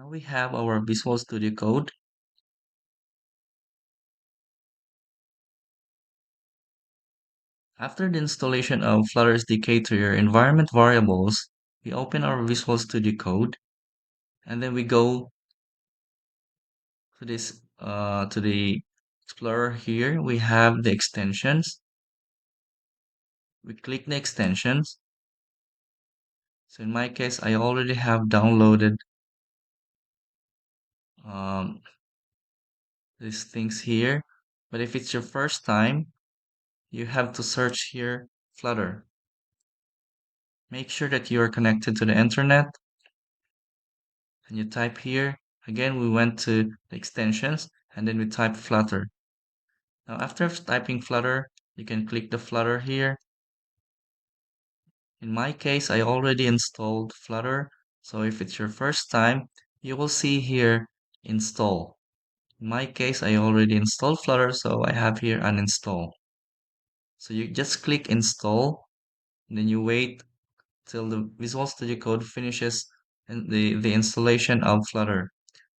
Now we have our Visual Studio Code. After the installation of Flutter SDK to your environment variables, we open our Visual Studio Code and then we go to this to the Explorer here. We have the extensions. We click the extensions. So in my case, I already have downloaded um, these things here. But if it's your first time, you have to search here Flutter. Make sure that you are connected to the internet and you type here. Again, we went to the extensions and then we type Flutter. Now, after typing Flutter, you can click the Flutter here. In my case, I already installed Flutter. So if it's your first time, you will see here install. In my case, I already installed Flutter, so I have here uninstall. So you just click install, and then you wait till the Visual Studio Code finishes and the installation of Flutter.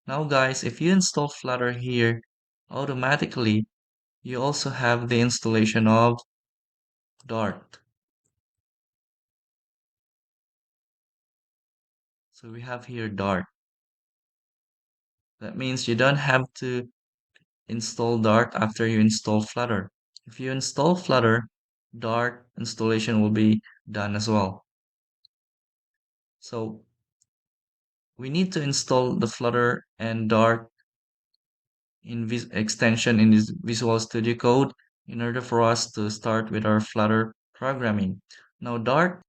Now guys, if you install Flutter here, automatically you also have the installation of Dart. So we have here Dart. That means you don't have to install Dart after you install Flutter. If you install Flutter, Dart installation will be done as well. So we need to install the Flutter and Dart in extension in this Visual Studio Code in order for us to start with our Flutter programming. Now Dart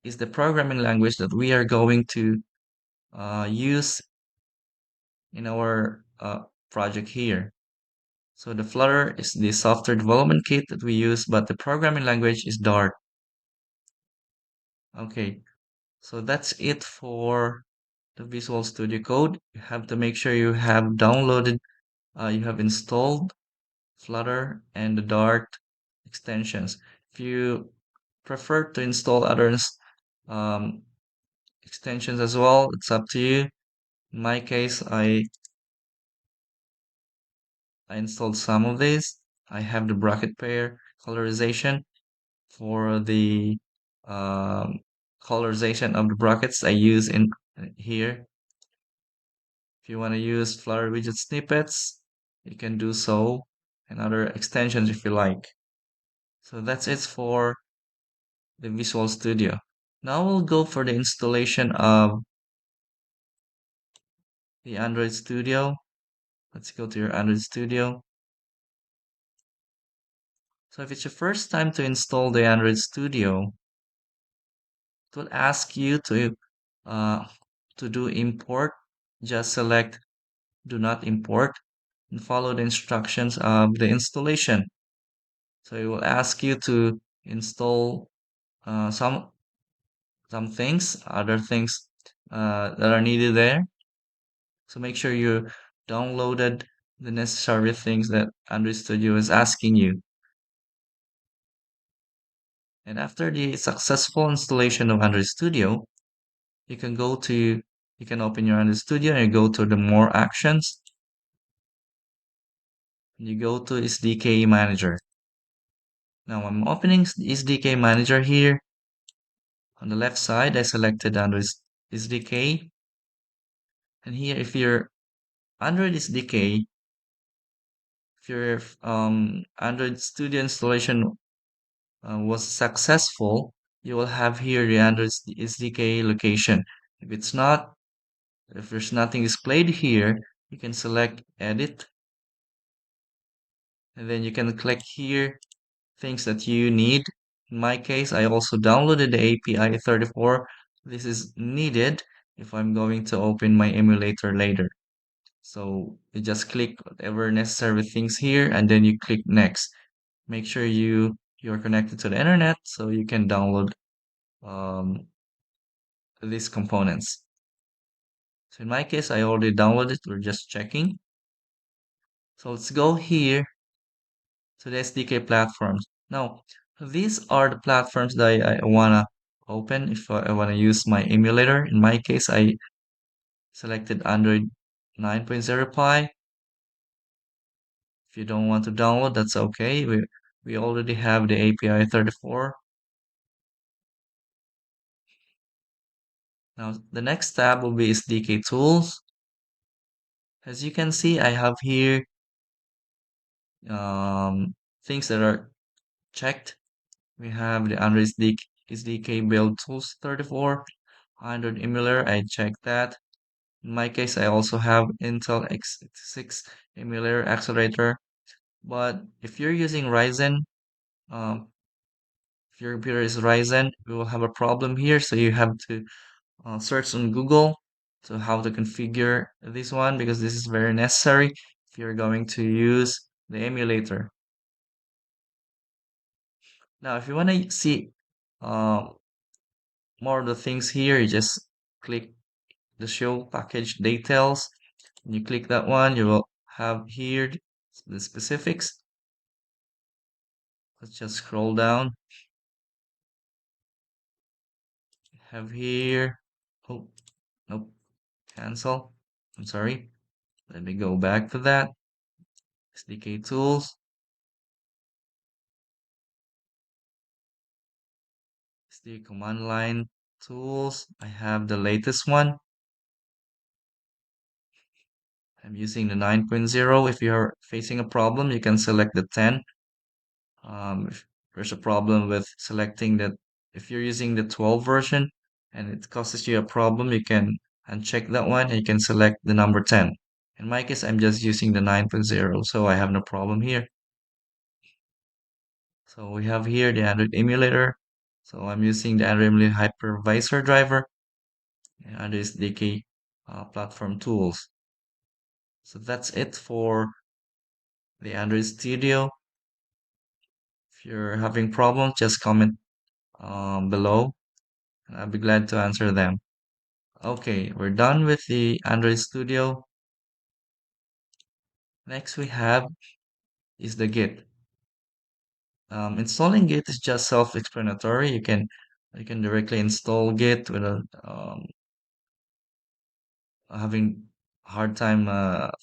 is the programming language that we are going to use in our project here. So the Flutter is the software development kit that we use, but the programming language is Dart. Okay, so that's it for the Visual Studio Code. You have to make sure you have downloaded, you have installed Flutter and the Dart extensions. If you prefer to install other um, extensions as well, it's up to you. In my case, I installed some of these. I have the bracket pair colorization for the um, colorization of the brackets I use in here. If you want to use Flutter widget snippets, you can do so, and other extensions if you like. So that's it for the Visual Studio. Now we'll go for the installation of the Android Studio. Let's go to your Android Studio. So if it's your first time to install the Android Studio, it will ask you uh, to do import. Just select do not import and follow the instructions of the installation. So it will ask you to install some things, other things that are needed there. So make sure you downloaded the necessary things that Android Studio is asking you. And after the successful installation of Android Studio, you can you can open your Android Studio and you go to the more actions. And you go to SDK Manager. Now I'm opening SDK Manager here. On the left side, I selected Android SDK. And here, if your Android SDK, if your Android Studio installation was successful, you will have here the Android SDK location. If it's not, if there's nothing displayed here, you can select Edit, and then you can click here things that you need. In my case, I also downloaded the API 34. This is needed if I'm going to open my emulator later. So you just click whatever necessary things here and then you click next. Make sure you're connected to the internet so you can download um, these components. So in my case, I already downloaded. We're just checking. So let's go here to the SDK platforms. Now, these are the platforms that I wanna open if I wanna use my emulator. In my case, selected Android 9.0 Pie. If you don't want to download, that's okay. We already have the API 34. Now the next tab will be SDK tools. As you can see, I have here things that are checked. We have the Android SDK build tools 34, Android emulator. I checked that. In my case, I also have Intel x86 emulator accelerator. But if you're using Ryzen, um, if your computer is Ryzen, you will have a problem here. So you have to search on Google to how to configure this one because this is very necessary if you're going to use the emulator. Now, if you want to see uh, more of the things here, you just click the show package details. When you click that one, you will have here the specifics. Let's just scroll down. Have here, oh, nope, cancel. I'm sorry. Let me go back to that. SDK tools, SDK command line tools. I have the latest one. I'm using the 9.0. If you're facing a problem, you can select the 10. If there's a problem with selecting that, if you're using the 12 version and it causes you a problem, you can uncheck that one and you can select the number 10. In my case, I'm just using the 9.0, so I have no problem here. So we have here the Android emulator. So I'm using the Android emulator hypervisor driver and this SDK platform tools. So that's it for the Android Studio. If you're having problems, just comment below and I'll be glad to answer them. Okay, we're done with the Android Studio. Next we have is the Git. Installing Git is just self-explanatory. You can directly install Git without having a hard time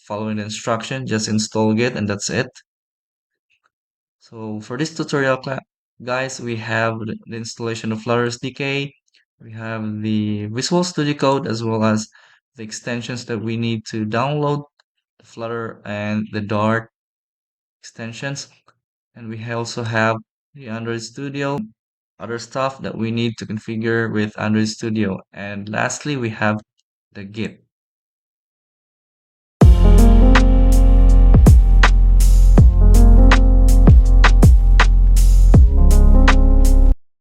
following the instruction. Just install Git and that's it. So for this tutorial, guys, we have the installation of Flutter SDK. We have the Visual Studio Code as well as the extensions that we need to download, the Flutter and the Dart extensions. And we also have the Android Studio, other stuff that we need to configure with Android Studio. And lastly, we have the Git.